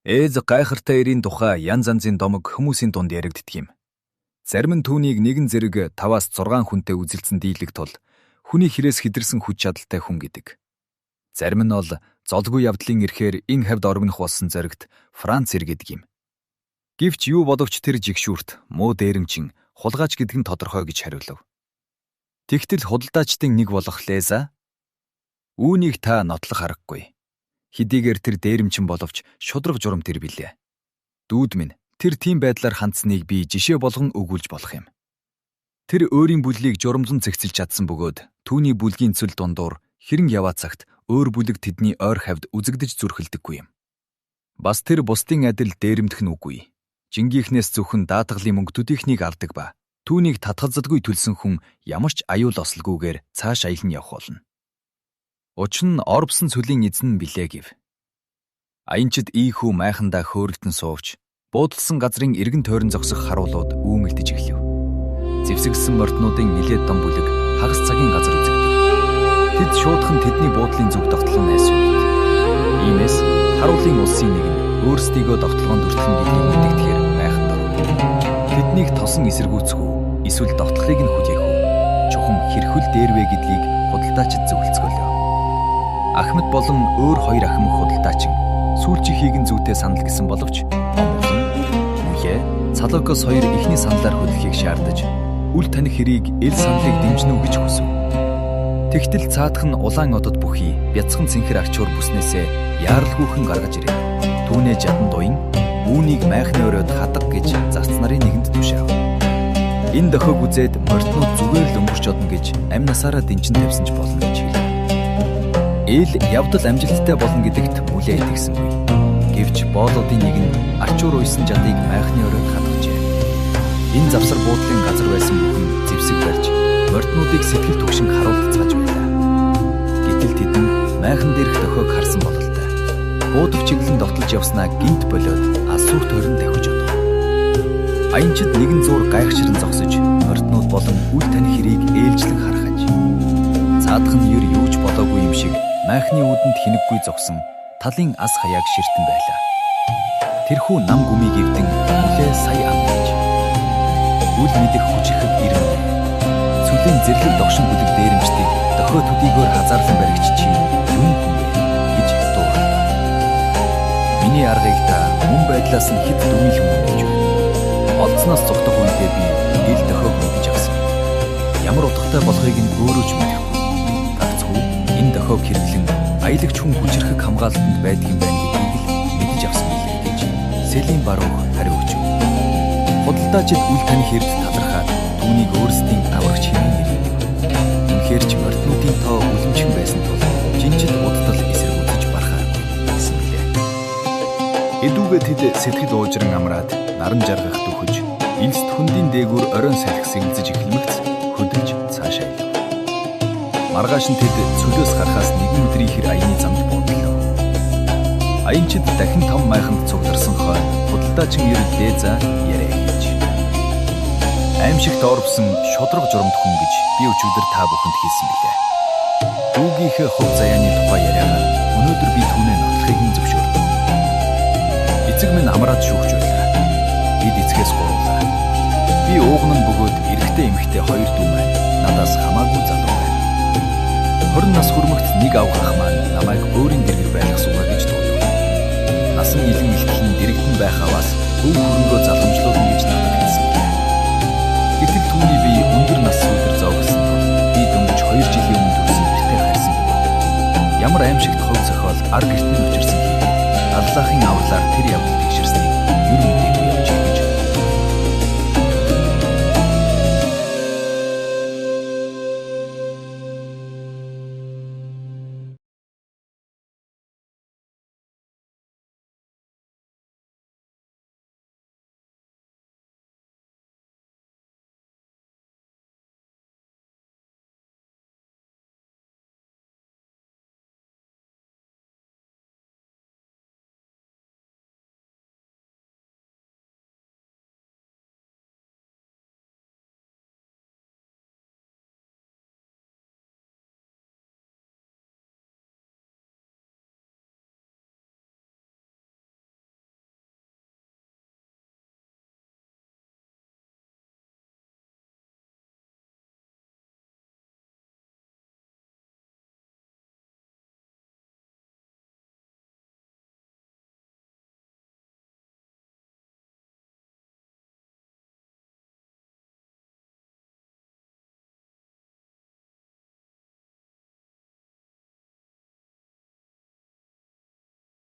ээж гайхартай ирийн тухай янз янзын домог хүмүүсийн дунд яригддаг юм. Зарим нь түүнийг нэгэн зэрэг 5-6 хүнтэй үзэлцэн дийлэх тул хүний хэрээс хидэрсэн хүч чадалтай хүн гэдэг. Зарим нь бол золгүй явдлын эрхээр энэ хавьд оргинох болсон зоригт Франц ир гэдэг юм. Гэвч юу боловч тэр жигшүүрт муу дээрэмчин хулгайч гэдэг нь тодорхой гэж хариулав. Тэгтэл худалдаачдын нэг болох Леза үүнийг та нотлох аргагүй. Хэдийгээр тэр дээрэмчин боловч шудраг журам тэр билээ. Дүүд минь, тэр тийм байдлаар хандсныг би жишээ болгон өгүүлж болох юм. Тэр өөрийн бүлгийг журамлан зэгцэлж чадсан бөгөөд түүний бүлгийн цөл дундуур хэрэн яваа цагт өөр бүлэг тэдний ойр хавьд үзэгдэж зүрхэлдэггүй юм. Бас тэр бусдын адил дээрэмдэх нь үгүй. Жингийнхнээс зөвхөн даатгалын мөнгө төдийхнийг алдаг ба түүнийг татгалзадгүй төлсөн хүн ямар ч аюул ослгүйгээр цааш аялан явах болно. Учир нь орбсон цөлийн эзэн билээ гэв. Аянчид ийхүү майхандаа хөөрөлтөн суувч буудалсан газрын эргэн тойрон зогсох харуулууд үүмэлдэж эхлэв. Зэвсэгсэн морднуудын нилээд том бүлэг хагас цагийн газар үзэгдэв. Тэд шуудхан тэдний буудлын зүг тогтлон найсан мэт. Иймээс харуулын улсын нэг нь өөрсдийгөө тогтлогоонд өртлөн гэдгийг мэдгэхээр майханд оров. Тэднийг тосон эсэргүүцэх үү, эсвэл тогтлохыг нь хүлээх үү? Чухам хэрхүүл дээрвэ гэдгийг худалдаачид зөвлөцгөлөө. Ахмад болон өөр хоёр ахмад худалдаачин сүүлчийнхийг нь зүйтэй санал гэсэн боловч Омлон, Мүе, Цалокос хоёр ихний саналаар хөдлөхийг шаардаж үл таних хэрийг эл саналыг дэмжинэ үү гэж хүсв. Тэгтэл цаадах нь улаан одод бүхий бяцхан цэнхэр арчуур бүснээсээ яаралгүйхэн гаргаж ирэв. Түүнээ жадан дуйн үүнийг майхны оройд хадаг гэж зарц нарын нэгэнд түшээв. Энэ дохиог үзээд морднууд зүгээр л өнгөрч одно гэж амь насаараа дэнчин тавьсан ч болно гэж хэлв. Эл явдал амжилттай болно гэдэгт Мүлэ итгэсэнгүй. Гэвч боолуудын нэг нь арчуур уйсан жадыг майхны оройд хадгажээ. Энэ завсар буудлын газар байсан бүхэн зэвсэг барьж морднуудыг сэтгэл түгшин харуулцгааж байлаа. Гэтэл тэдэн майхан дээрх дохиог харсан бололтой. Буудав чиглэн довтолж явснаа гинт болоод асуух тойрон давхиж одов. Аянчид нэгэн зуур гайхширан зогсож морднууд болон үл таних хэрийг ээлжлэн харахаж. Цаадах нь юу ч болоогүй юм шиг майхны үүдэнд хинэггүй зогсон талын ас хаяаг ширтэн байлаа. Тэрхүү нам гүмийг эвдэн Мүлэ сая амтж. Үл мэдэх хүчихэд ирэв. Цүлийн зэрлэг догшин бүлэг дээрэмждэг дохио төдийгөөр хазаарлан баригч чи юм хүн бэ гэж дуугав. Миний аргыг та мөн байдлаас нь хэд дүмийнхэн мөн гэж байна. Олдсноос цогтох үедээ би ил дохиог мэдэж авсан. Ямар утгатай болохыг нь өөрөө ч мэдэхгүй. Гагцхүү энэ дохиог хэрэглэн аялагч хүн хүчрхэг хамгаалалтанд байдаг юм байна гэдгийг л мэдэж авсан билээ гэж Селин Баруух хариу өгч. Худалдаачид үл таних хэрэг талархаад түүнийг өөрсдийн аврагч хэмээн нэрийдэв. Үнэхээр ч морднуудын тоо үлэмжхэн байсан тул жинжил удтал эсэргүүцэж барахааргүй гэсэн билээ. Эдүүгээ тэд сэтгэл уужран амраад наран жаргах дөхөж элст хөндийн дээгүүр оройн салхи сэлзэж эхлэмэгц хөдөлж цаашаа идэв. Маргааш нь тэд цөлөөс гарахаас нэгэн өдрийн хэр аяны замд буудлаа. Аянчид дахин том майханд цугларсан хойно худалдаачин ерөд Леза яриа хийж. Аимшигт орвсон шудраг журамт хүн гэж би өчигдөр та бүхэнд хэлсэн билээ. Дүүгийнхээ хувь заяаны тухай яриагаар өнөөдөр би түүнээ нотлохыг нь зөвшөөрдөг. Эцэг минь амраад шүүгч байлаа. Бид эцгээс гурлаа. Би ууган нь бөгөөд эрэгтэй эмэгтэй хоёр дүү маань надаас хамаагүй залуу байна. 20 нас хүрмэгт нэг авгах маань намайг өөрийн дэргэр байлгасуугаа гэж дуудав. Насан илэн илтгэн дэрэгдэн байх аваас өв хөрөнгөө заламжлуулна гэж надад хэлсэн. Гэтэл түүний бие өндөр нас өдөр зовгосон тул би дөнгөж 2 жилийн өмнө төрсөн гэртээ хайрсан бөгөөд ямар аимшигт хувь зохиол ар гэртний учирсан хийгээд аллахын авралаар тэр явдлыг тэгшэрснийг ер нь